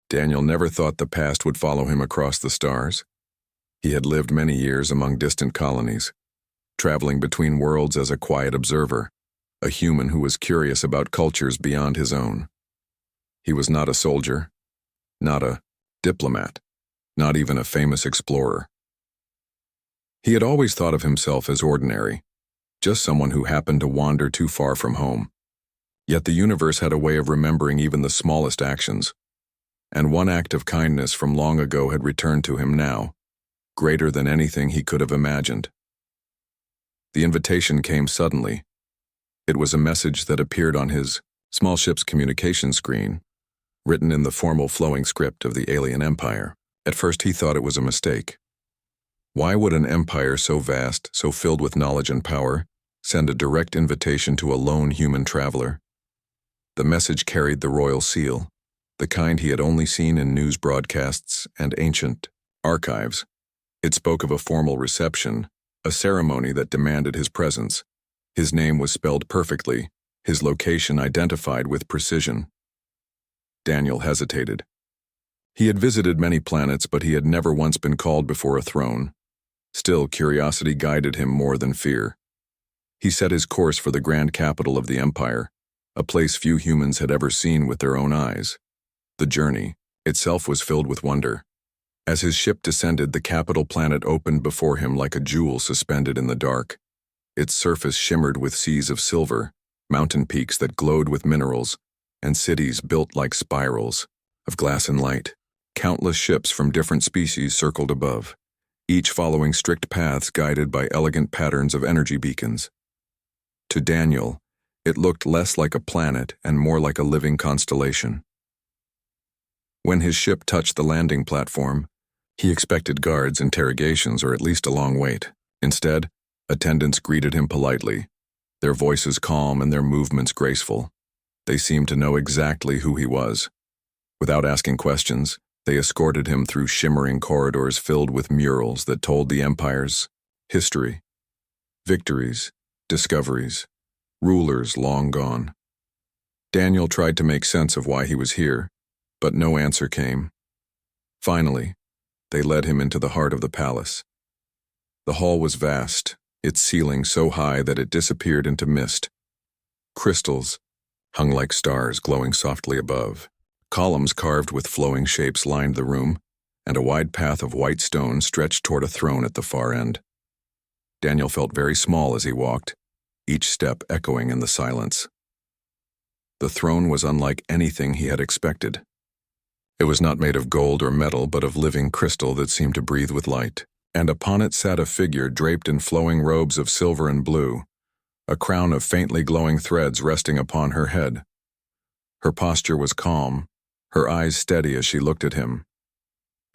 Daniel never thought the past would follow him across the stars. He had lived many years among distant colonies, traveling between worlds as a quiet observer, a human who was curious about cultures beyond his own. He was not a soldier, not a diplomat, not even a famous explorer. He had always thought of himself as ordinary, just someone who happened to wander too far from home. Yet the universe had a way of remembering even the smallest actions, and one act of kindness from long ago had returned to him now, greater than anything he could have imagined. The invitation came suddenly. It was a message that appeared on his small ship's communication screen, written in the formal flowing script of the alien empire. At first he thought it was a mistake. Why would an empire so vast, so filled with knowledge and power, send a direct invitation to a lone human traveler? The message carried the royal seal, the kind he had only seen in news broadcasts and ancient archives. It spoke of a formal reception, a ceremony that demanded his presence. His name was spelled perfectly, his location identified with precision. Daniel hesitated. He had visited many planets, but he had never once been called before a throne. Still, curiosity guided him more than fear. He set his course for the grand capital of the empire, a place few humans had ever seen with their own eyes. The journey itself was filled with wonder. As his ship descended, the capital planet opened before him like a jewel suspended in the dark. Its surface shimmered with seas of silver, mountain peaks that glowed with minerals, and cities built like spirals of glass and light. Countless ships from different species circled above, each following strict paths guided by elegant patterns of energy beacons. To Daniel, it looked less like a planet and more like a living constellation. When his ship touched the landing platform, he expected guards, interrogations, or at least a long wait. Instead, attendants greeted him politely, their voices calm and their movements graceful. They seemed to know exactly who he was. Without asking questions, they escorted him through shimmering corridors filled with murals that told the empire's history, victories, discoveries, rulers long gone. Daniel tried to make sense of why he was here, but no answer came. Finally, they led him into the heart of the palace. The hall was vast, its ceiling so high that it disappeared into mist. Crystals hung like stars glowing softly above. Columns carved with flowing shapes lined the room, and a wide path of white stone stretched toward a throne at the far end. Daniel felt very small as he walked, each step echoing in the silence. The throne was unlike anything he had expected. It was not made of gold or metal, but of living crystal that seemed to breathe with light, and upon it sat a figure draped in flowing robes of silver and blue, a crown of faintly glowing threads resting upon her head. Her posture was calm, her eyes steady as she looked at him.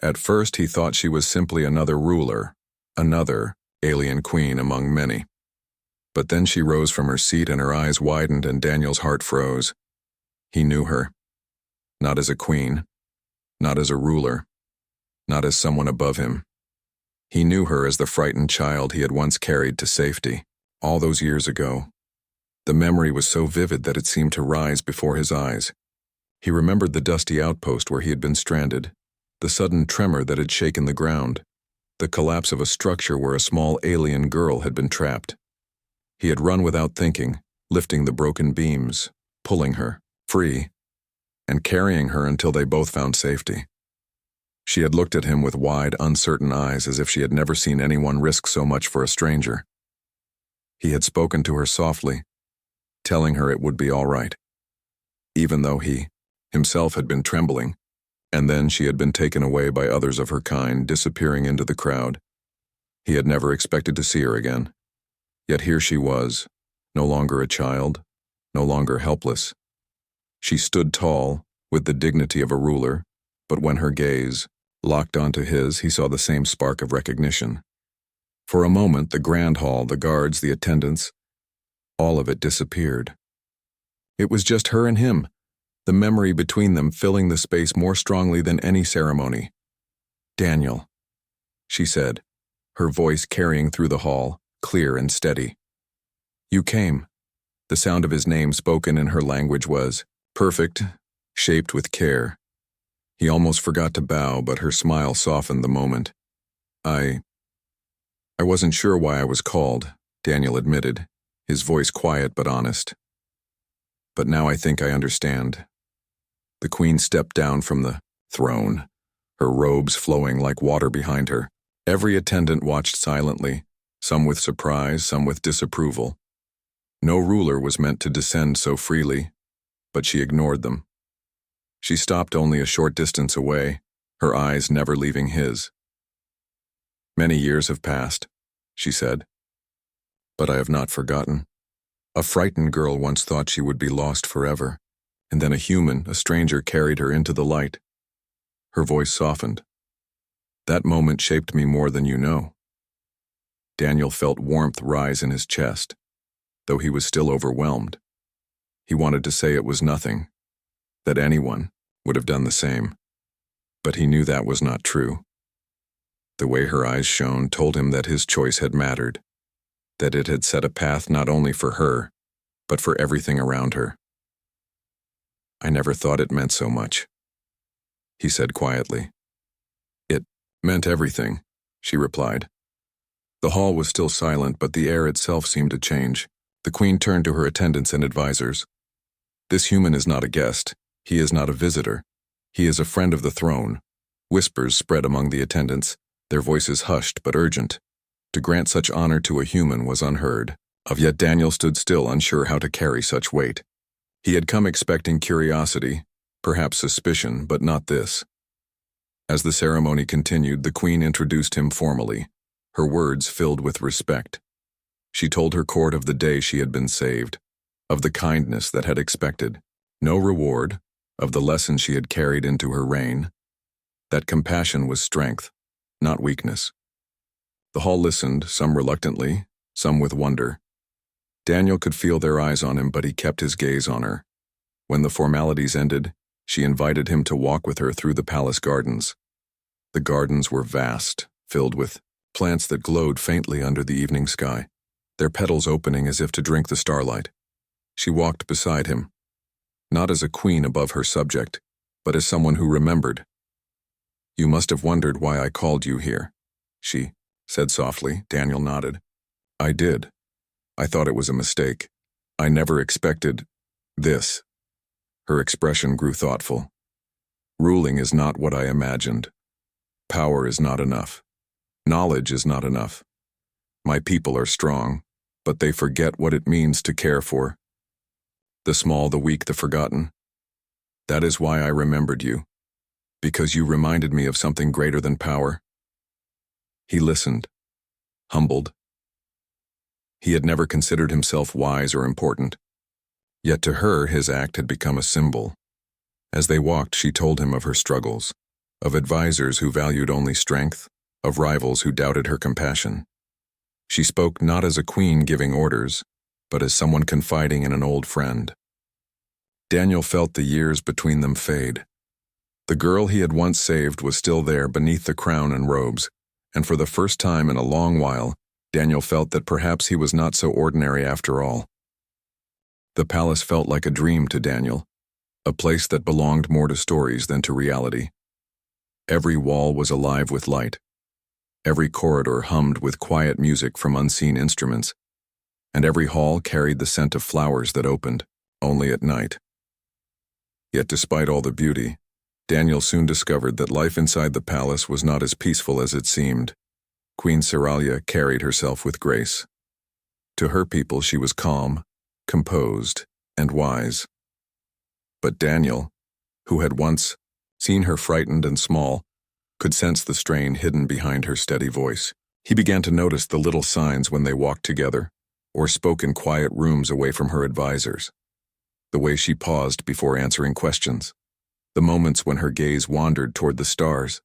At first he thought she was simply another ruler, another alien queen among many. But then she rose from her seat and her eyes widened and Daniel's heart froze. He knew her. Not as a queen, not as a ruler, not as someone above him. He knew her as the frightened child he had once carried to safety, all those years ago. The memory was so vivid that it seemed to rise before his eyes. He remembered the dusty outpost where he had been stranded, the sudden tremor that had shaken the ground, the collapse of a structure where a small alien girl had been trapped. He had run without thinking, lifting the broken beams, pulling her free, and carrying her until they both found safety. She had looked at him with wide, uncertain eyes as if she had never seen anyone risk so much for a stranger. He had spoken to her softly, telling her it would be all right, even though he himself had been trembling, and then she had been taken away by others of her kind, disappearing into the crowd. He had never expected to see her again. Yet here she was, no longer a child, no longer helpless. She stood tall, with the dignity of a ruler, but when her gaze locked onto his, he saw the same spark of recognition. For a moment, the grand hall, the guards, the attendants, all of it disappeared. It was just her and him, the memory between them filling the space more strongly than any ceremony. "Daniel," she said, her voice carrying through the hall, clear and steady. "You came." The sound of his name spoken in her language was perfect, shaped with care. He almost forgot to bow, but her smile softened the moment. I wasn't sure why I was called, Daniel admitted, his voice quiet but honest. But now I think I understand. The queen stepped down from the throne, her robes flowing like water behind her. Every attendant watched silently, some with surprise, some with disapproval. No ruler was meant to descend so freely, but she ignored them. She stopped only a short distance away, her eyes never leaving his. Many years have passed, she said, but I have not forgotten. A frightened girl once thought she would be lost forever, and then a human, a stranger, carried her into the light. Her voice softened. That moment shaped me more than you know. Daniel felt warmth rise in his chest, though he was still overwhelmed. He wanted to say it was nothing, that anyone would have done the same, but he knew that was not true. The way her eyes shone told him that his choice had mattered, that it had set a path not only for her, but for everything around her. I never thought it meant so much, he said quietly. It meant everything, she replied. The hall was still silent, but the air itself seemed to change. The queen turned to her attendants and advisors. This human is not a guest. He is not a visitor. He is a friend of the throne. Whispers spread among the attendants, their voices hushed but urgent. To grant such honor to a human was unheard of, yet Daniel stood still, unsure how to carry such weight. He had come expecting curiosity, perhaps suspicion, but not this. As the ceremony continued, the queen introduced him formally, her words filled with respect. She told her court of the day she had been saved, of the kindness that had expected no reward, of the lesson she had carried into her reign, that compassion was strength, not weakness. The hall listened, some reluctantly, some with wonder. Daniel could feel their eyes on him, but he kept his gaze on her. When the formalities ended, she invited him to walk with her through the palace gardens. The gardens were vast, filled with plants that glowed faintly under the evening sky, their petals opening as if to drink the starlight. She walked beside him, not as a queen above her subject, but as someone who remembered. You must have wondered why I called you here, she said softly. Daniel nodded. I did. I thought it was a mistake. I never expected this. Her expression grew thoughtful. Ruling is not what I imagined. Power is not enough. Knowledge is not enough. My people are strong, but they forget what it means to care for the small, the weak, the forgotten. That is why I remembered you, because you reminded me of something greater than power. He listened, humbled. He had never considered himself wise or important, yet to her his act had become a symbol. As they walked, she told him of her struggles, of advisors who valued only strength, of rivals who doubted her compassion. She spoke not as a queen giving orders, but as someone confiding in an old friend. Daniel felt the years between them fade. The girl he had once saved was still there beneath the crown and robes, and for the first time in a long while, Daniel felt that perhaps he was not so ordinary after all. The palace felt like a dream to Daniel, a place that belonged more to stories than to reality. Every wall was alive with light. Every corridor hummed with quiet music from unseen instruments, and every hall carried the scent of flowers that opened only at night. Yet despite all the beauty, Daniel soon discovered that life inside the palace was not as peaceful as it seemed. Queen Seralia carried herself with grace. To her people she was calm, composed, and wise. But Daniel, who had once seen her frightened and small, could sense the strain hidden behind her steady voice. He began to notice the little signs when they walked together, or spoke in quiet rooms away from her advisors. The way she paused before answering questions. The moments when her gaze wandered toward the stars,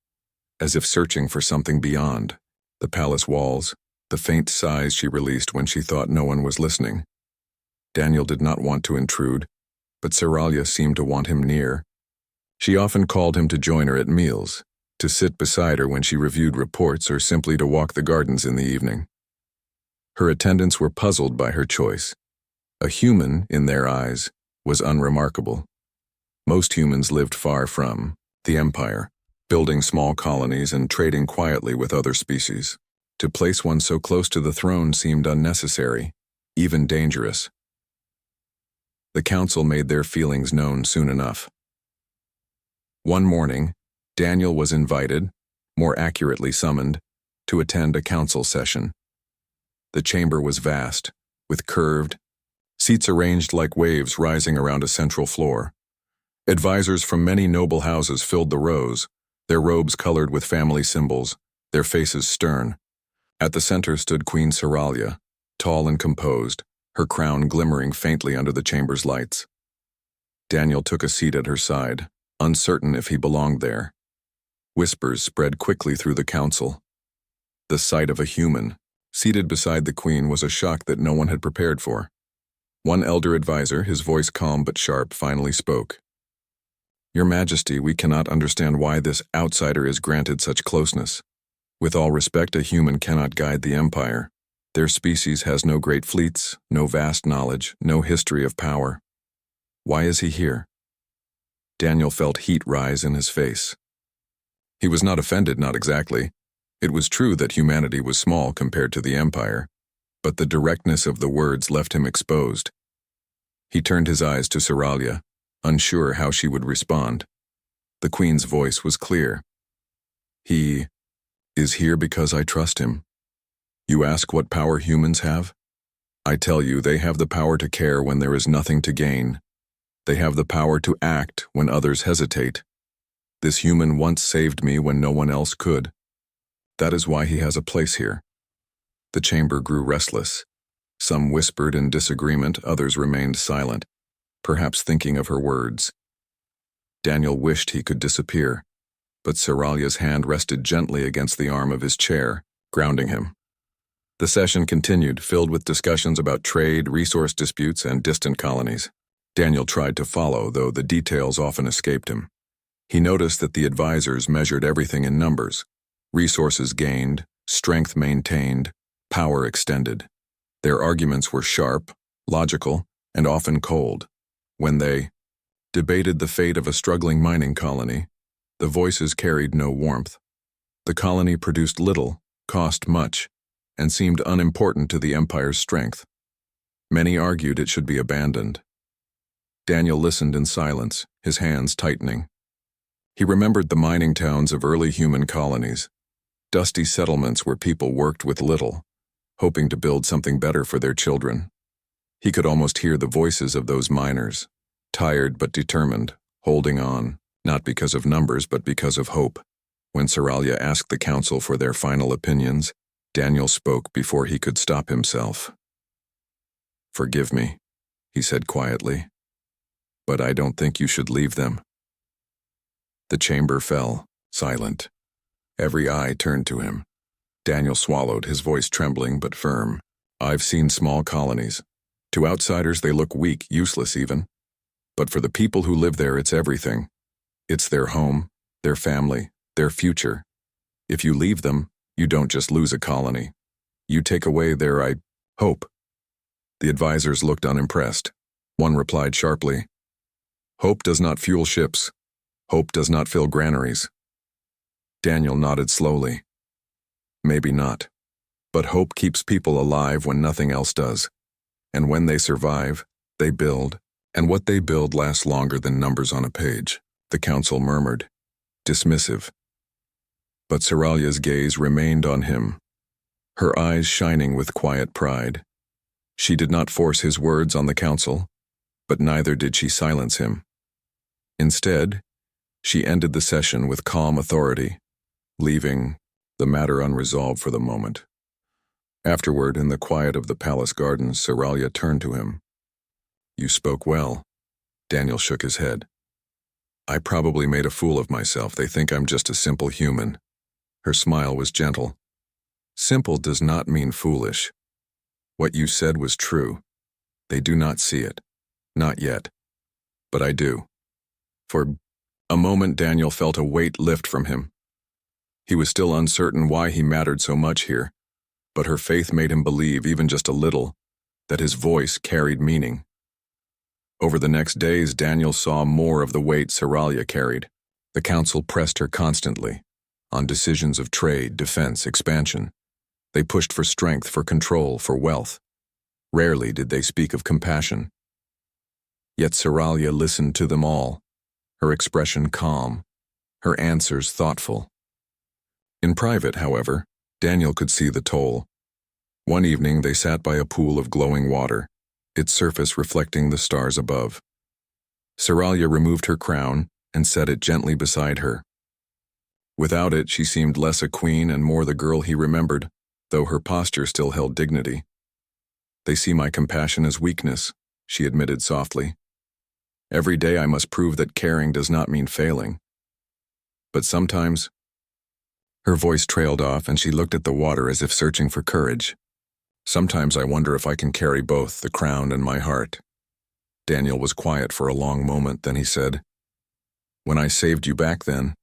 as if searching for something beyond the palace walls, the faint sighs she released when she thought no one was listening. Daniel did not want to intrude, but Seralia seemed to want him near. She often called him to join her at meals, to sit beside her when she reviewed reports, or simply to walk the gardens in the evening. Her attendants were puzzled by her choice. A human, in their eyes, was unremarkable. Most humans lived far from The Empire, building small colonies and trading quietly with other species. To place one so close to the throne seemed unnecessary, even dangerous. The council made their feelings known soon enough. One morning, Daniel was invited, more accurately summoned, to attend a council session. The chamber was vast, with curved seats arranged like waves rising around a central floor. Advisors from many noble houses filled the rows, their robes colored with family symbols, their faces stern. At the center stood Queen Seralia, tall and composed, her crown glimmering faintly under the chamber's lights. Daniel took a seat at her side, uncertain if he belonged there. Whispers spread quickly through the council. The sight of a human, seated beside the queen, was a shock that no one had prepared for. One elder advisor, his voice calm but sharp, finally spoke. "Your Majesty, we cannot understand why this outsider is granted such closeness. With all respect, a human cannot guide the empire. Their species has no great fleets, no vast knowledge, no history of power. Why is he here?" Daniel felt heat rise in his face. He was not offended, not exactly. It was true that humanity was small compared to the empire, but the directness of the words left him exposed. He turned his eyes to Seralia, unsure how she would respond. The queen's voice was clear. "He is here because I trust him. You ask what power humans have? I tell you, they have the power to care when there is nothing to gain. They have the power to act when others hesitate. This human once saved me when no one else could. That is why he has a place here." The chamber grew restless. Some whispered in disagreement, others remained silent, perhaps thinking of her words. Daniel wished he could disappear, but Seralia's hand rested gently against the arm of his chair, grounding him. The session continued, filled with discussions about trade, resource disputes, and distant colonies. Daniel tried to follow, though the details often escaped him. He noticed that the advisors measured everything in numbers: resources gained, strength maintained, power extended. Their arguments were sharp, logical, and often cold. When they debated the fate of a struggling mining colony, the voices carried no warmth. The colony produced little, cost much, and seemed unimportant to the empire's strength. Many argued it should be abandoned. Daniel listened in silence, his hands tightening. He remembered the mining towns of early human colonies, dusty settlements where people worked with little, hoping to build something better for their children. He could almost hear the voices of those miners, tired but determined, holding on, not because of numbers but because of hope. When Seralia asked the council for their final opinions, Daniel spoke before he could stop himself. "Forgive me," he said quietly, "but I don't think you should leave them." The chamber fell, silent. Every eye turned to him. Daniel swallowed, his voice trembling but firm. "I've seen small colonies. To outsiders they look weak, useless even. But for the people who live there, it's everything. It's their home, their family, their future. If you leave them, you don't just lose a colony. You take away their hope." The advisors looked unimpressed. One replied sharply, "Hope does not fuel ships. Hope does not fill granaries." Daniel nodded slowly. "Maybe not. But hope keeps people alive when nothing else does. And when they survive, they build. And what they build lasts longer than numbers on a page." The council murmured, dismissive. But Seralia's gaze remained on him, her eyes shining with quiet pride. She did not force his words on the council, but neither did she silence him. Instead, she ended the session with calm authority, leaving the matter unresolved for the moment. Afterward, in the quiet of the palace gardens, Seralia turned to him. "You spoke well." Daniel shook his head. "I probably made a fool of myself. They think I'm just a simple human." Her smile was gentle. "Simple does not mean foolish. What you said was true. They do not see it. Not yet. But I do." For a moment, Daniel felt a weight lift from him. He was still uncertain why he mattered so much here, but her faith made him believe, even just a little, that his voice carried meaning. Over the next days, Daniel saw more of the weight Seralia carried. The council pressed her constantly, on decisions of trade, defense, expansion. They pushed for strength, for control, for wealth. Rarely did they speak of compassion. Yet Seralia listened to them all, her expression calm, her answers thoughtful. In private, however, Daniel could see the toll. One evening they sat by a pool of glowing water, its surface reflecting the stars above. Seralia removed her crown and set it gently beside her. Without it, she seemed less a queen and more the girl he remembered, though her posture still held dignity. "They see my compassion as weakness," she admitted softly. "Every day I must prove that caring does not mean failing. But sometimes—" Her voice trailed off and she looked at the water as if searching for courage. "Sometimes I wonder if I can carry both, the crown and my heart." Daniel was quiet for a long moment, then he said, "When I saved you back then,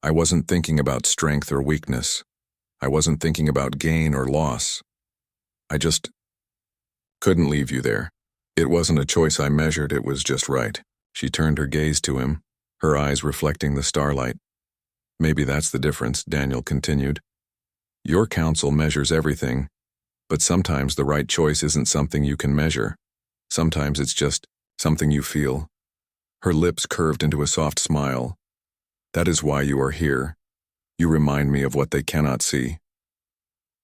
I wasn't thinking about strength or weakness. I wasn't thinking about gain or loss. I just couldn't leave you there. It wasn't a choice I measured, it was just right." She turned her gaze to him, her eyes reflecting the starlight. "Maybe that's the difference," Daniel continued. "Your counsel measures everything, but sometimes the right choice isn't something you can measure. Sometimes it's just something you feel." Her lips curved into a soft smile. "That is why you are here. You remind me of what they cannot see."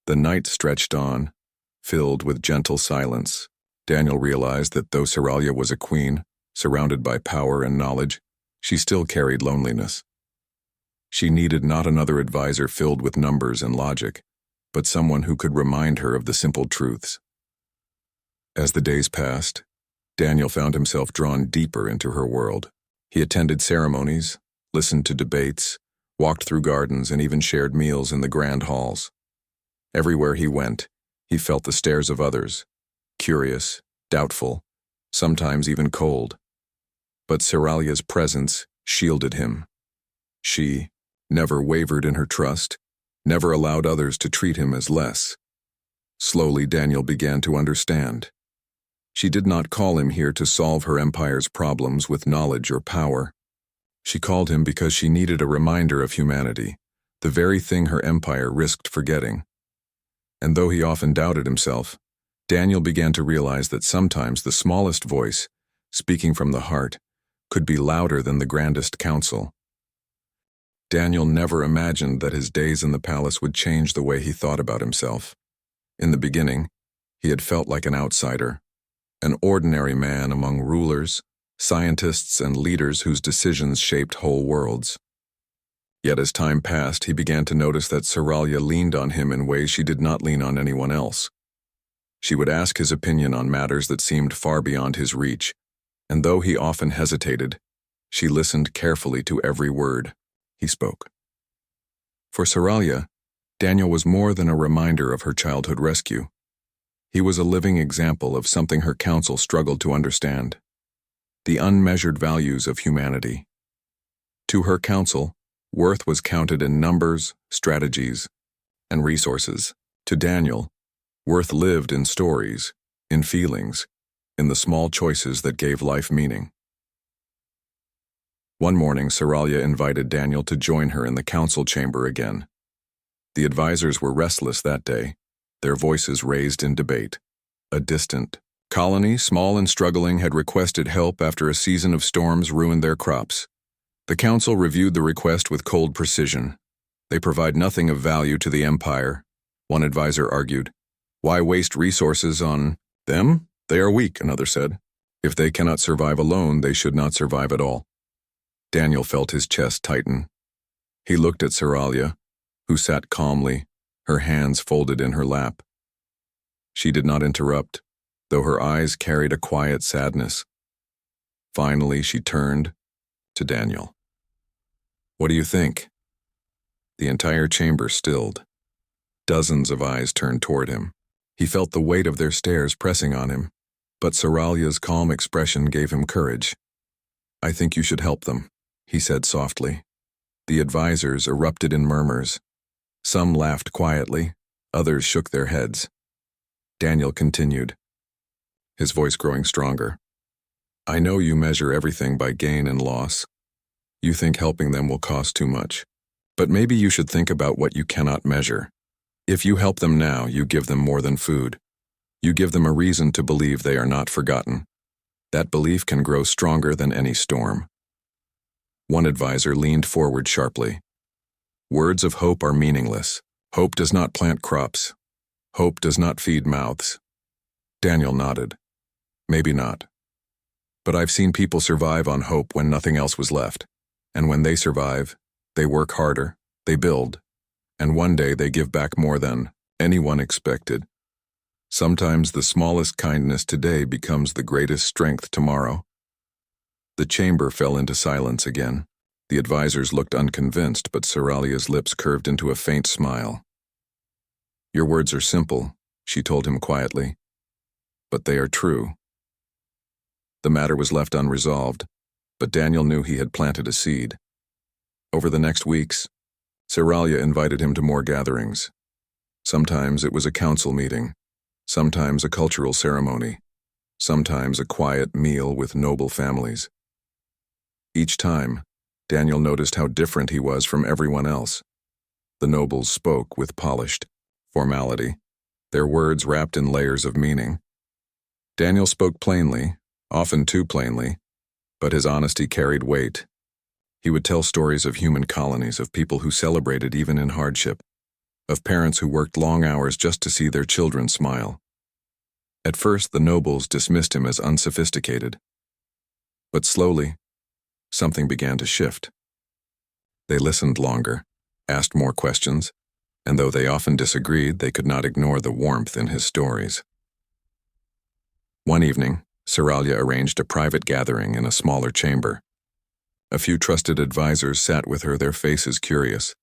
The night stretched on, filled with gentle silence. Daniel realized that though Seralia was a queen, surrounded by power and knowledge, she still carried loneliness. She needed not another advisor filled with numbers and logic, but someone who could remind her of the simple truths. As the days passed, Daniel found himself drawn deeper into her world. He attended ceremonies, listened to debates, walked through gardens, and even shared meals in the grand halls. Everywhere he went, he felt the stares of others, curious, doubtful, sometimes even cold. But Seralia's presence shielded him. She never wavered in her trust, never allowed others to treat him as less. Slowly, Daniel began to understand. She did not call him here to solve her empire's problems with knowledge or power. She called him because she needed a reminder of humanity, the very thing her empire risked forgetting. And though he often doubted himself, Daniel began to realize that sometimes the smallest voice, speaking from the heart, could be louder than the grandest counsel. Daniel never imagined that his days in the palace would change the way he thought about himself. In the beginning, he had felt like an outsider, an ordinary man among rulers, scientists, and leaders whose decisions shaped whole worlds. Yet as time passed, he began to notice that Seralia leaned on him in ways she did not lean on anyone else. She would ask his opinion on matters that seemed far beyond his reach, and though he often hesitated, she listened carefully to every word he spoke. For Seralia, Daniel was more than a reminder of her childhood rescue. He was a living example of something her council struggled to understand: the unmeasured values of humanity. To her council, worth was counted in numbers, strategies, and resources. To Daniel, worth lived in stories, in feelings, in the small choices that gave life meaning. One morning, Seralia invited Daniel to join her in the council chamber again. The advisors were restless that day, their voices raised in debate. A distant colony, small and struggling, had requested help after a season of storms ruined their crops. The council reviewed the request with cold precision. "They provide nothing of value to the empire," one advisor argued. "Why waste resources on them? They are weak," another said. "If they cannot survive alone, they should not survive at all." Daniel felt his chest tighten. He looked at Seralia, who sat calmly, her hands folded in her lap. She did not interrupt, though her eyes carried a quiet sadness. Finally, she turned to Daniel. "What do you think?" The entire chamber stilled. Dozens of eyes turned toward him. He felt the weight of their stares pressing on him, but Seralia's calm expression gave him courage. "I think you should help them," he said softly. The advisors erupted in murmurs. Some laughed quietly, others shook their heads. Daniel continued, his voice growing stronger. "I know you measure everything by gain and loss. You think helping them will cost too much. But maybe you should think about what you cannot measure. If you help them now, you give them more than food. You give them a reason to believe they are not forgotten. That belief can grow stronger than any storm. One advisor leaned forward sharply. Words of hope are meaningless. Hope does not plant crops. Hope does not feed mouths. Daniel nodded. Maybe not. But I've seen people survive on hope when nothing else was left. And when they survive, they work harder, they build, and one day they give back more than anyone expected. Sometimes the smallest kindness today becomes the greatest strength tomorrow. The chamber fell into silence again. The advisors looked unconvinced, but Seralia's lips curved into a faint smile. Your words are simple, she told him quietly, but they are true. The matter was left unresolved, but Daniel knew he had planted a seed. Over the next weeks, Seralia invited him to more gatherings. Sometimes it was a council meeting, sometimes a cultural ceremony, sometimes a quiet meal with noble families. Each time, Daniel noticed how different he was from everyone else. The nobles spoke with polished formality, their words wrapped in layers of meaning. Daniel spoke plainly, often too plainly, but his honesty carried weight. He would tell stories of human colonies, of people who celebrated even in hardship, of parents who worked long hours just to see their children smile. At first, the nobles dismissed him as unsophisticated. But slowly, something began to shift. They listened longer, asked more questions, and though they often disagreed, they could not ignore the warmth in his stories. One evening, Seralia arranged a private gathering in a smaller chamber. A few trusted advisors sat with her, their faces curious.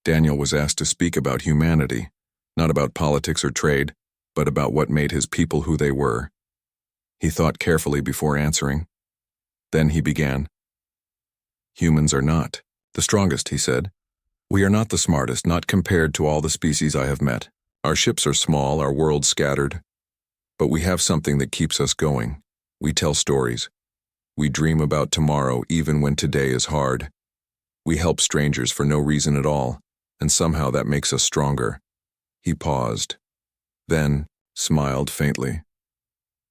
Daniel was asked to speak about humanity, not about politics or trade, but about what made his people who they were. He thought carefully before answering. Then he began. Humans are not the strongest, he said. We are not the smartest, not compared to all the species I have met. Our ships are small, our world scattered. But we have something that keeps us going. We tell stories. We dream about tomorrow even when today is hard. We help strangers for no reason at all, and somehow that makes us stronger. He paused, then smiled faintly.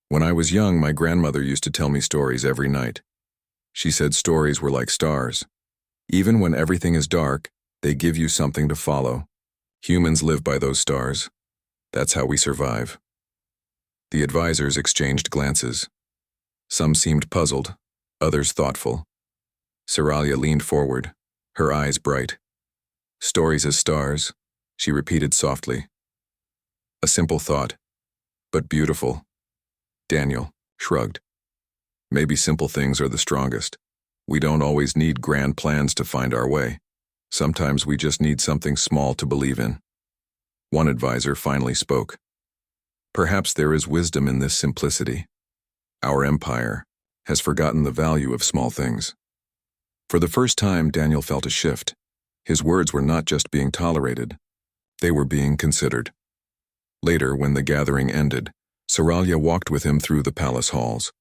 When I was young, my grandmother used to tell me stories every night. She said stories were like stars. Even when everything is dark, they give you something to follow. Humans live by those stars. That's how we survive. The advisors exchanged glances. Some seemed puzzled, others thoughtful. Seralia leaned forward, her eyes bright. Stories as stars, she repeated softly. A simple thought, but beautiful. Daniel shrugged. Maybe simple things are the strongest. We don't always need grand plans to find our way. Sometimes we just need something small to believe in. One advisor finally spoke. Perhaps there is wisdom in this simplicity. Our empire has forgotten the value of small things. For the first time, Daniel felt a shift. His words were not just being tolerated. They were being considered. Later, when the gathering ended, Seralia walked with him through the palace halls.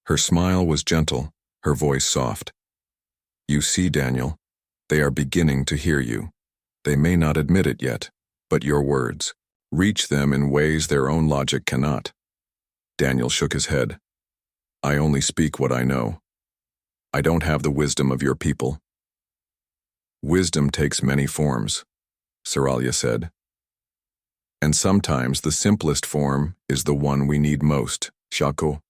Her smile was gentle, her voice soft. You see, Daniel, they are beginning to hear you. They may not admit it yet, but your words reach them in ways their own logic cannot. Daniel shook his head. I only speak what I know. I don't have the wisdom of your people. Wisdom takes many forms, Seralia said. And sometimes the simplest form is the one we need most, Shako.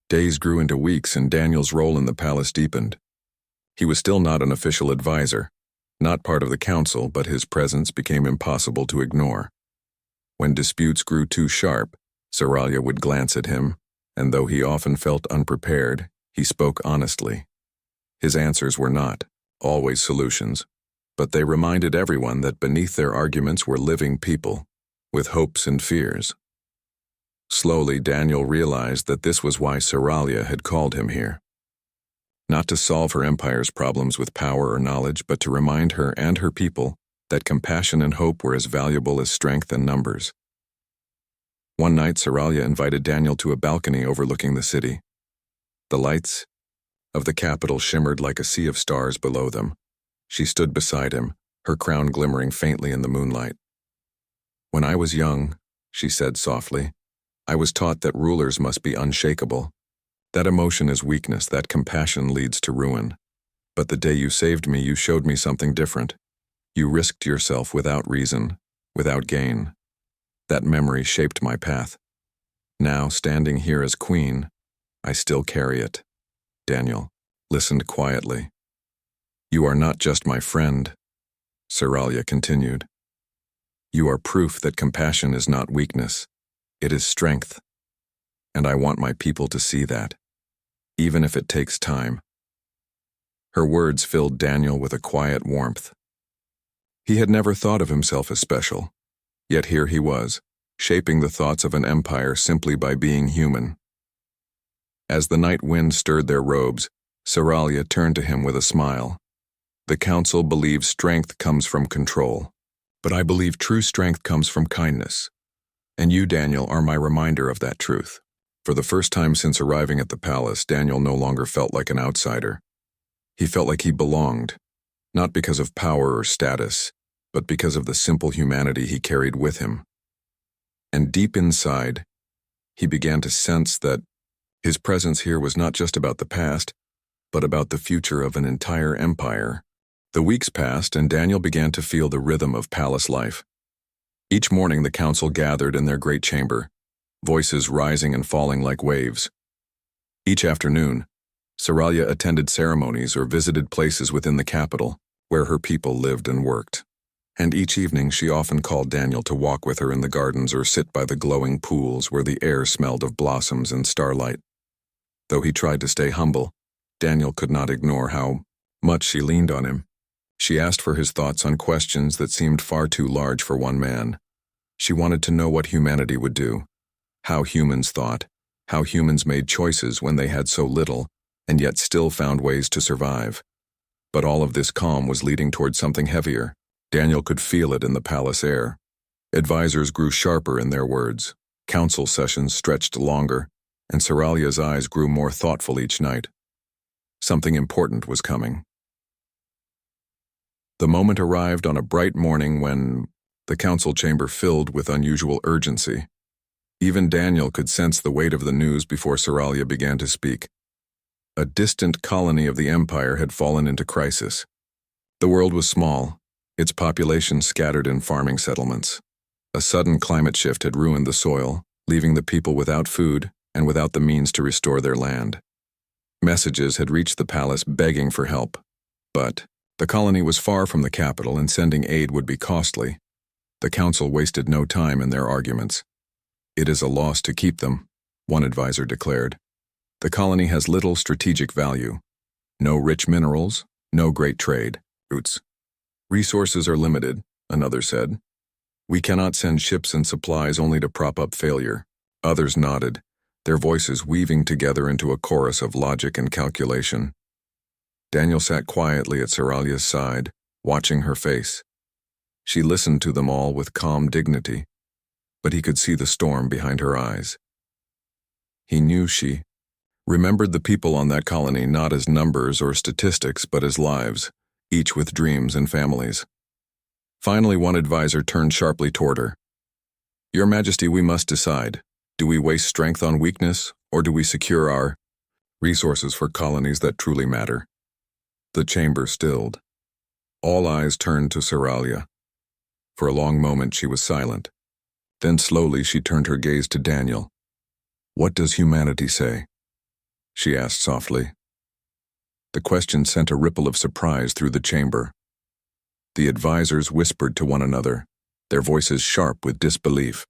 Days grew into weeks and Daniel's role in the palace deepened. He was still not an official advisor, not part of the council, but his presence became impossible to ignore. When disputes grew too sharp, Seralia would glance at him, and though he often felt unprepared, he spoke honestly. His answers were not always solutions, but they reminded everyone that beneath their arguments were living people, with hopes and fears. Slowly, Daniel realized that this was why Seralia had called him here. Not to solve her empire's problems with power or knowledge, but to remind her and her people that compassion and hope were as valuable as strength and numbers. One night, Seralia invited Daniel to a balcony overlooking the city. The lights, of the capital shimmered like a sea of stars below them. She stood beside him, her crown glimmering faintly in the moonlight. "When I was young," she said softly, "I was taught that rulers must be unshakable. That emotion is weakness, that compassion leads to ruin. But the day you saved me, you showed me something different. You risked yourself without reason, without gain. That memory shaped my path. Now, standing here as queen, I still carry it." Daniel listened quietly. "You are not just my friend," Saralia continued. "You are proof that compassion is not weakness. It is strength. And I want my people to see that, even if it takes time." Her words filled Daniel with a quiet warmth. He had never thought of himself as special, yet here he was, shaping the thoughts of an empire simply by being human. As the night wind stirred their robes, Saralia turned to him with a smile. "The council believes strength comes from control, but I believe true strength comes from kindness. And you, Daniel, are my reminder of that truth." For the first time since arriving at the palace, Daniel no longer felt like an outsider. He felt like he belonged, not because of power or status, but because of the simple humanity he carried with him. And deep inside, he began to sense that his presence here was not just about the past, but about the future of an entire empire. The weeks passed, and Daniel began to feel the rhythm of palace life. Each morning the council gathered in their great chamber, voices rising and falling like waves. Each afternoon, Saralia attended ceremonies or visited places within the capital where her people lived and worked. And each evening she often called Daniel to walk with her in the gardens or sit by the glowing pools where the air smelled of blossoms and starlight. Though he tried to stay humble, Daniel could not ignore how much she leaned on him. She asked for his thoughts on questions that seemed far too large for one man. She wanted to know what humanity would do, how humans thought, how humans made choices when they had so little, and yet still found ways to survive. But all of this calm was leading toward something heavier. Daniel could feel it in the palace air. Advisors grew sharper in their words. Council sessions stretched longer, and Saralia's eyes grew more thoughtful each night. Something important was coming. The moment arrived on a bright morning when the council chamber filled with unusual urgency. Even Daniel could sense the weight of the news before Saralia began to speak. A distant colony of the empire had fallen into crisis. The world was small, its population scattered in farming settlements. A sudden climate shift had ruined the soil, leaving the people without food and without the means to restore their land. Messages had reached the palace begging for help, but the colony was far from the capital and sending aid would be costly. The council wasted no time in their arguments. "It is a loss to keep them," one advisor declared. "The colony has little strategic value. No rich minerals, no great trade routes. Resources are limited," another said. "We cannot send ships and supplies only to prop up failure." Others nodded, their voices weaving together into a chorus of logic and calculation. Daniel sat quietly at Saralia's side, watching her face. She listened to them all with calm dignity, but he could see the storm behind her eyes. He knew she remembered the people on that colony not as numbers or statistics, but as lives, each with dreams and families. Finally, one advisor turned sharply toward her. "Your Majesty, we must decide. Do we waste strength on weakness, or do we secure our resources for colonies that truly matter?" The chamber stilled. All eyes turned to Saralia. For a long moment she was silent. Then slowly she turned her gaze to Daniel. "What does humanity say?" she asked softly. The question sent a ripple of surprise through the chamber. The advisors whispered to one another, their voices sharp with disbelief.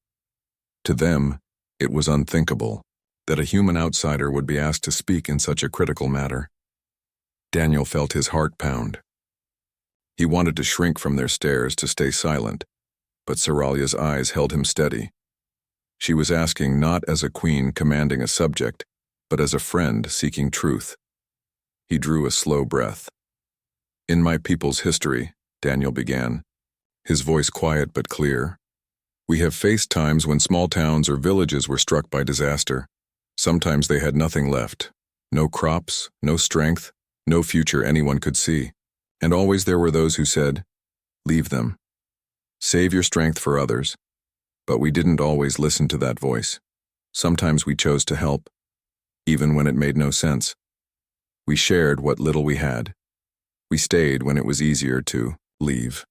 To them, it was unthinkable that a human outsider would be asked to speak in such a critical matter. Daniel felt his heart pound. He wanted to shrink from their stares, to stay silent, but Saralia's eyes held him steady. She was asking not as a queen commanding a subject, but as a friend seeking truth. He drew a slow breath. "In my people's history," Daniel began, his voice quiet but clear, "we have faced times when small towns or villages were struck by disaster. Sometimes they had nothing left, No crops, no strength, no future anyone could see. And always there were those who said, "Leave them. Save your strength for others." But we didn't always listen to that voice. Sometimes we chose to help, even when it made no sense. We shared what little we had. We stayed when it was easier to leave.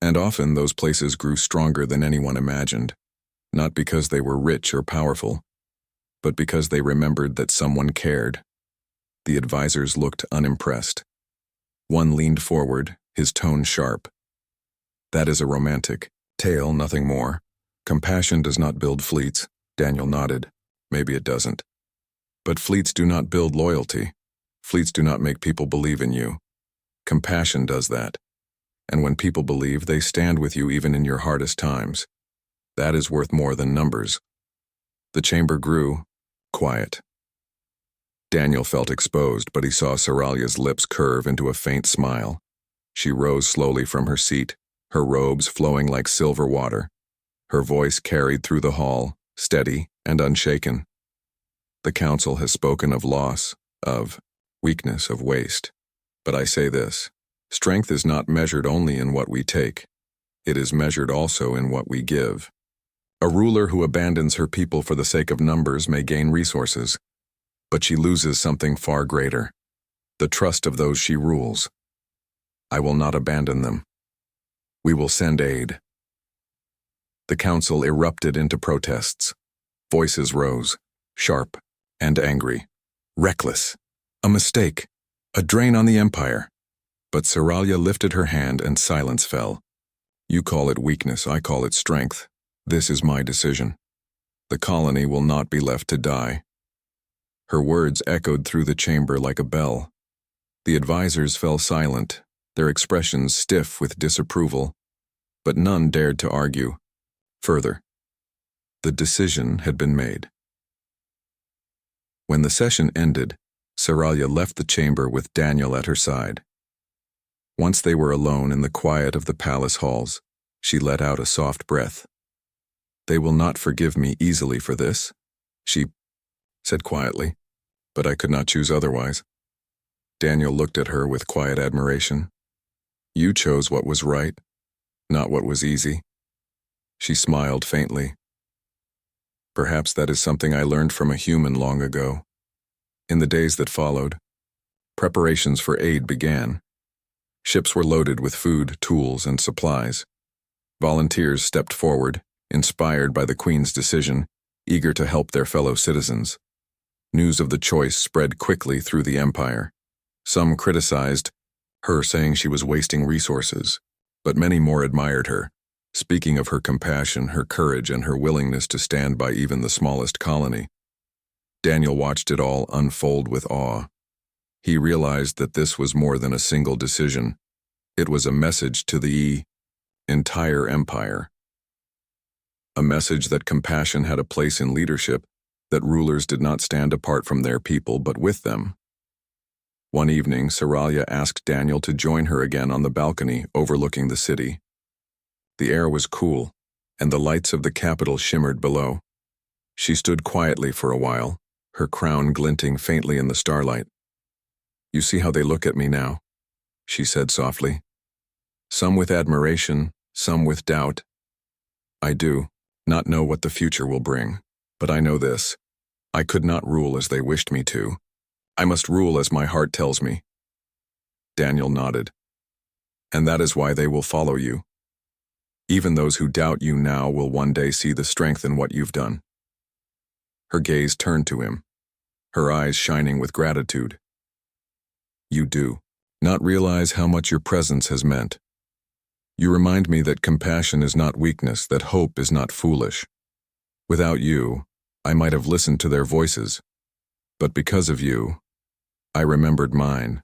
And often those places grew stronger than anyone imagined, not because they were rich or powerful, but because they remembered that someone cared. The advisors looked unimpressed. One leaned forward, his tone sharp. "That is a romantic tale, nothing more. Compassion does not build fleets." Daniel nodded. "Maybe it doesn't. But fleets do not build loyalty. Fleets do not make people believe in you. Compassion does that. And when people believe, they stand with you even in your hardest times. That is worth more than numbers." The chamber grew quiet. Daniel felt exposed, but he saw Soralia's lips curve into a faint smile. She rose slowly from her seat, her robes flowing like silver water. Her voice carried through the hall, steady and unshaken. "The council has spoken of loss, of weakness, of waste. But I say this, strength is not measured only in what we take. It is measured also in what we give. A ruler who abandons her people for the sake of numbers may gain resources, but she loses something far greater, the trust of those she rules. I will not abandon them. We will send aid." The council erupted into protests. Voices rose, sharp and angry. "Reckless. A mistake. A drain on the empire." But Soralia lifted her hand and silence fell. "You call it weakness, I call it strength. This is my decision. The colony will not be left to die." Her words echoed through the chamber like a bell. The advisors fell silent, their expressions stiff with disapproval, but none dared to argue further. The decision had been made. When the session ended, Soralia left the chamber with Daniel at her side. Once they were alone in the quiet of the palace halls, she let out a soft breath. "They will not forgive me easily for this," she said quietly, "but I could not choose otherwise." Daniel looked at her with quiet admiration. "You chose what was right, not what was easy." She smiled faintly. "Perhaps that is something I learned from a human long ago." In the days that followed, preparations for aid began. Ships were loaded with food, tools, and supplies. Volunteers stepped forward, inspired by the Queen's decision, eager to help their fellow citizens. News of the choice spread quickly through the empire. Some criticized her, saying she was wasting resources, but many more admired her, speaking of her compassion, her courage, and her willingness to stand by even the smallest colony. Daniel watched it all unfold with awe. He realized that this was more than a single decision. It was a message to the entire empire. A message that compassion had a place in leadership, that rulers did not stand apart from their people but with them. One evening, Soralia asked Daniel to join her again on the balcony overlooking the city. The air was cool, and the lights of the capital shimmered below. She stood quietly for a while, her crown glinting faintly in the starlight. "You see how they look at me now," she said softly. "Some with admiration, some with doubt. I do not know what the future will bring, but I know this. I could not rule as they wished me to. I must rule as my heart tells me." Daniel nodded. "And that is why they will follow you. Even those who doubt you now will one day see the strength in what you've done." Her gaze turned to him, her eyes shining with gratitude. "You do not realize how much your presence has meant. You remind me that compassion is not weakness, that hope is not foolish. Without you, I might have listened to their voices, but because of you, I remembered mine."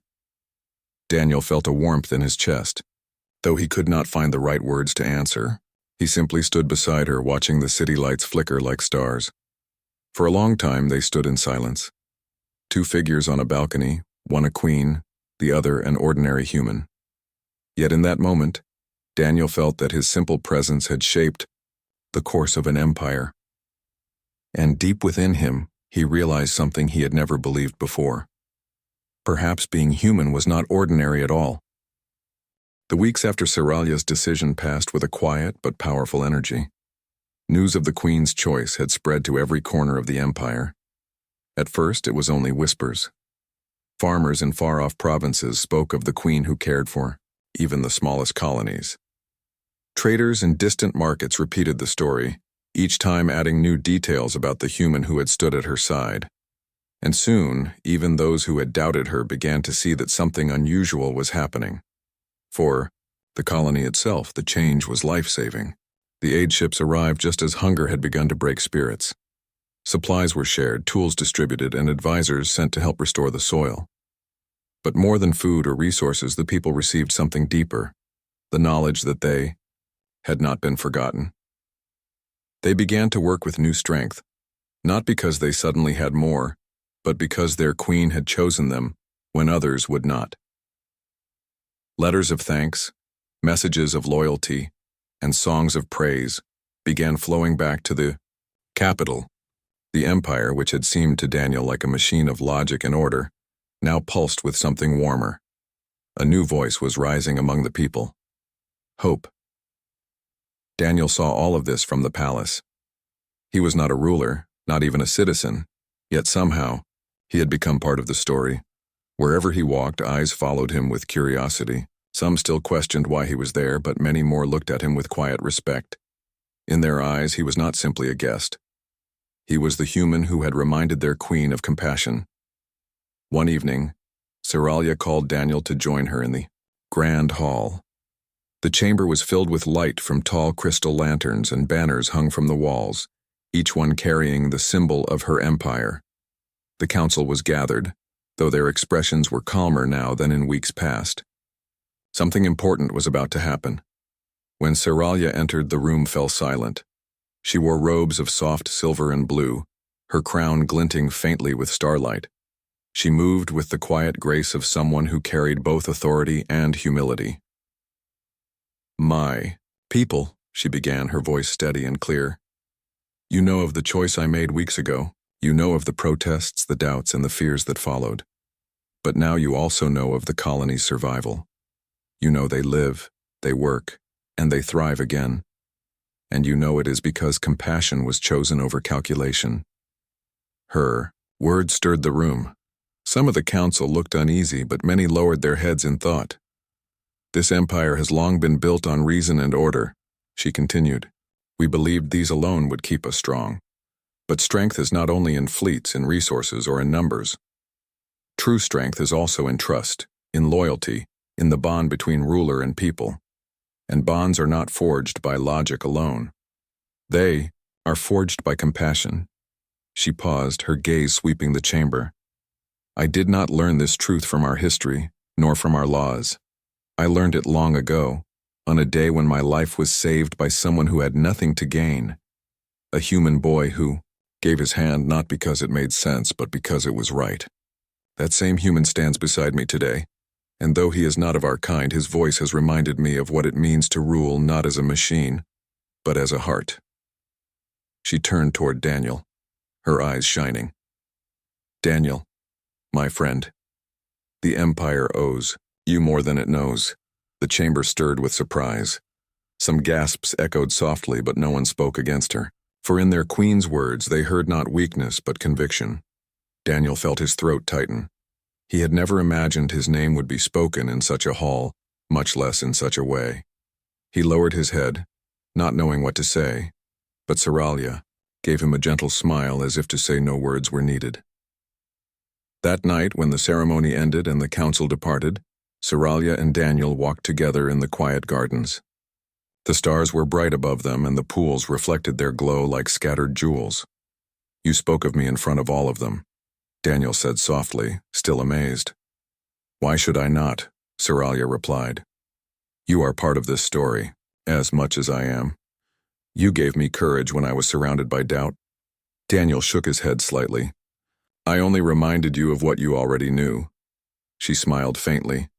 Daniel felt a warmth in his chest. Though he could not find the right words to answer, he simply stood beside her, watching the city lights flicker like stars. For a long time they stood in silence. Two figures on a balcony, one a queen, the other an ordinary human. Yet in that moment, Daniel felt that his simple presence had shaped the course of an empire. And deep within him, he realized something he had never believed before. Perhaps being human was not ordinary at all. The weeks after Seralia's decision passed with a quiet but powerful energy. News of the Queen's choice had spread to every corner of the empire. At first, it was only whispers. Farmers in far-off provinces spoke of the Queen who cared for even the smallest colonies. Traders in distant markets repeated the story, each time adding new details about the human who had stood at her side. And soon, even those who had doubted her began to see that something unusual was happening. For the colony itself, the change was life-saving. The aid ships arrived just as hunger had begun to break spirits. Supplies were shared, tools distributed, and advisors sent to help restore the soil. But more than food or resources, the people received something deeper, the knowledge that they had not been forgotten. They began to work with new strength, not because they suddenly had more, but because their queen had chosen them when others would not. Letters of thanks, messages of loyalty, and songs of praise began flowing back to the capital. The empire, which had seemed to Daniel like a machine of logic and order, now pulsed with something warmer. A new voice was rising among the people. Hope. Daniel saw all of this from the palace. He was not a ruler, not even a citizen, yet somehow, he had become part of the story. Wherever he walked, eyes followed him with curiosity. Some still questioned why he was there, but many more looked at him with quiet respect. In their eyes, he was not simply a guest. He was the human who had reminded their queen of compassion. One evening, Seralia called Daniel to join her in the grand hall. The chamber was filled with light from tall crystal lanterns and banners hung from the walls, each one carrying the symbol of her empire. The council was gathered, though their expressions were calmer now than in weeks past. Something important was about to happen. When Seralia entered, the room fell silent. She wore robes of soft silver and blue, her crown glinting faintly with starlight. She moved with the quiet grace of someone who carried both authority and humility. "My people," she began, her voice steady and clear. "You know of the choice I made weeks ago. You know of the protests, the doubts, and the fears that followed. But now you also know of the colony's survival. You know they live, they work, and they thrive again. And you know it is because compassion was chosen over calculation." Her words stirred the room. Some of the council looked uneasy, but many lowered their heads in thought. "This empire has long been built on reason and order," she continued. "We believed these alone would keep us strong. But strength is not only in fleets, in resources, or in numbers. True strength is also in trust, in loyalty, in the bond between ruler and people. And bonds are not forged by logic alone. They are forged by compassion." She paused, her gaze sweeping the chamber. "I did not learn this truth from our history, nor from our laws. I learned it long ago, on a day when my life was saved by someone who had nothing to gain. A human boy who gave his hand not because it made sense, but because it was right. That same human stands beside me today, and though he is not of our kind, his voice has reminded me of what it means to rule not as a machine, but as a heart." She turned toward Daniel, her eyes shining. "Daniel, my friend, the empire owes you more than it knows." The chamber stirred with surprise. Some gasps echoed softly, but no one spoke against her. For in their queen's words, they heard not weakness, but conviction. Daniel felt his throat tighten. He had never imagined his name would be spoken in such a hall, much less in such a way. He lowered his head, not knowing what to say, but Seralia gave him a gentle smile as if to say no words were needed. That night, when the ceremony ended and the council departed, Seralia and Daniel walked together in the quiet gardens. The stars were bright above them, and the pools reflected their glow like scattered jewels. "You spoke of me in front of all of them," Daniel said softly, still amazed. "Why should I not?" Seralia replied. "You are part of this story, as much as I am. You gave me courage when I was surrounded by doubt." Daniel shook his head slightly. "I only reminded you of what you already knew." She smiled faintly.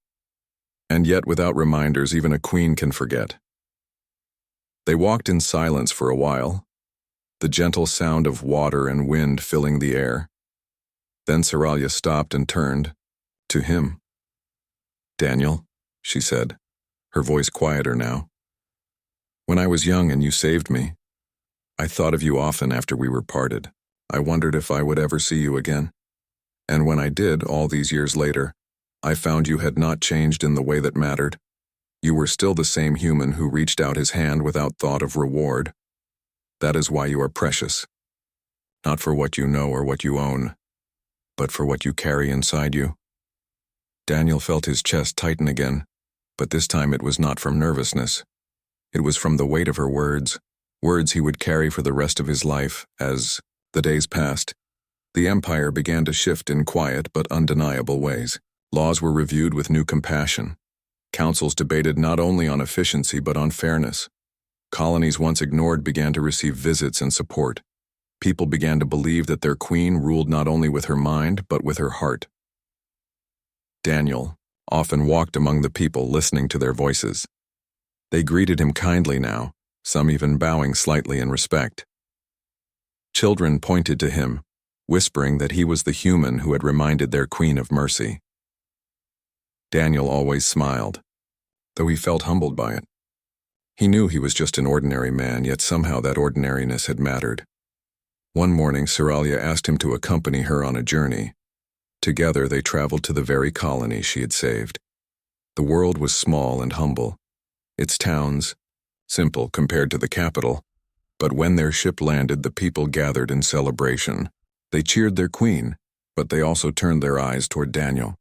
"And yet without reminders, even a queen can forget." They walked in silence for a while. the gentle sound of water and wind filling the air. Then Saralia stopped and turned to him. "Daniel," she said, her voice quieter now. "When I was young and you saved me, I thought of you often after we were parted. I wondered if I would ever see you again. And when I did, all these years later, I found you had not changed in the way that mattered. You were still the same human who reached out his hand without thought of reward. That is why you are precious. Not for what you know or what you own, but for what you carry inside you." Daniel felt his chest tighten again, but this time it was not from nervousness. It was from the weight of her words, words he would carry for the rest of his life. As the days passed, the empire began to shift in quiet but undeniable ways. Laws were reviewed with new compassion. Councils debated not only on efficiency but on fairness. Colonies once ignored began to receive visits and support. People began to believe that their queen ruled not only with her mind but with her heart. Daniel often walked among the people, listening to their voices. They greeted him kindly now, some even bowing slightly in respect. Children pointed to him, whispering that he was the human who had reminded their queen of mercy. Daniel always smiled, though he felt humbled by it. He knew he was just an ordinary man, yet somehow that ordinariness had mattered. One morning, Saralia asked him to accompany her on a journey. Together, they traveled to the very colony she had saved. The world was small and humble, its towns simple compared to the capital, but when their ship landed, the people gathered in celebration. They cheered their queen, but they also turned their eyes toward Daniel.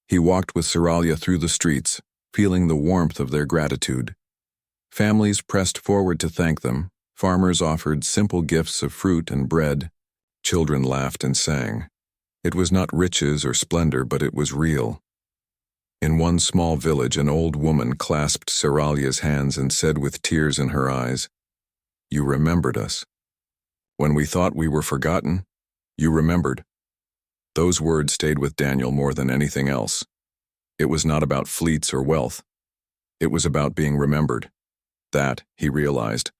He walked with Saralia through the streets, feeling the warmth of their gratitude. Families pressed forward to thank them. Farmers offered simple gifts of fruit and bread. Children laughed and sang. It was not riches or splendor, but it was real. In one small village, an old woman clasped Saralia's hands and said with tears in her eyes, "You remembered us. When we thought we were forgotten, you remembered." Those words stayed with Daniel more than anything else. It was not about fleets or wealth. It was about being remembered. That, he realized,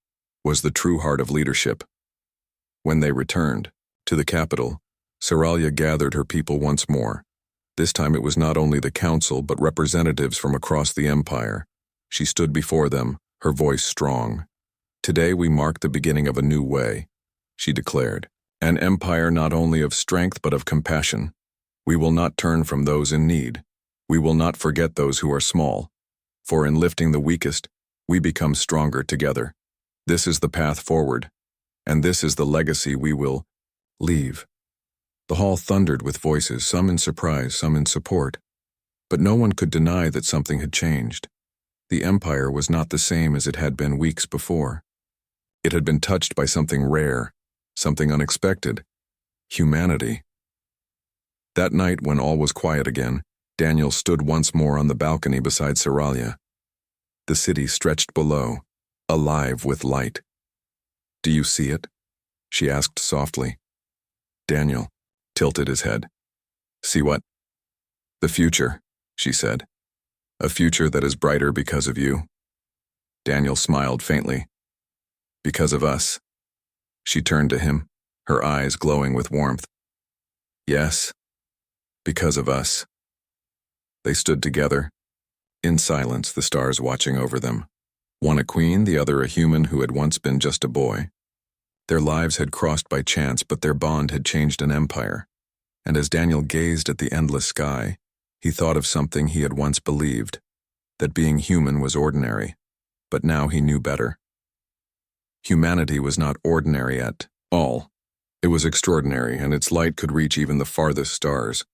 was the true heart of leadership. When they returned to the capital, Saralia gathered her people once more. This time it was not only the council but representatives from across the empire. She stood before them, her voice strong. "Today we mark the beginning of a new way," she declared. "An empire not only of strength but of compassion. We will not turn from those in need. We will not forget those who are small. For in lifting the weakest, we become stronger together. This is the path forward, and this is the legacy we will leave." The hall thundered with voices, some in surprise, some in support. But no one could deny that something had changed. The empire was not the same as it had been weeks before. It had been touched by something rare, something unexpected: humanity. That night, when all was quiet again, Daniel stood once more on the balcony beside Saralia. The city stretched below, alive with light. "Do you see it?" she asked softly. Daniel tilted his head. "See what?" "The future," she said. "A future that is brighter because of you." Daniel smiled faintly. "Because of us." She turned to him, her eyes glowing with warmth. "Yes, because of us." They stood together, in silence, the stars watching over them. One a queen, the other a human who had once been just a boy. Their lives had crossed by chance, but their bond had changed an empire. And as Daniel gazed at the endless sky, he thought of something he had once believed, that being human was ordinary. But now he knew better. Humanity was not ordinary at all. It was extraordinary, and its light could reach even the farthest stars.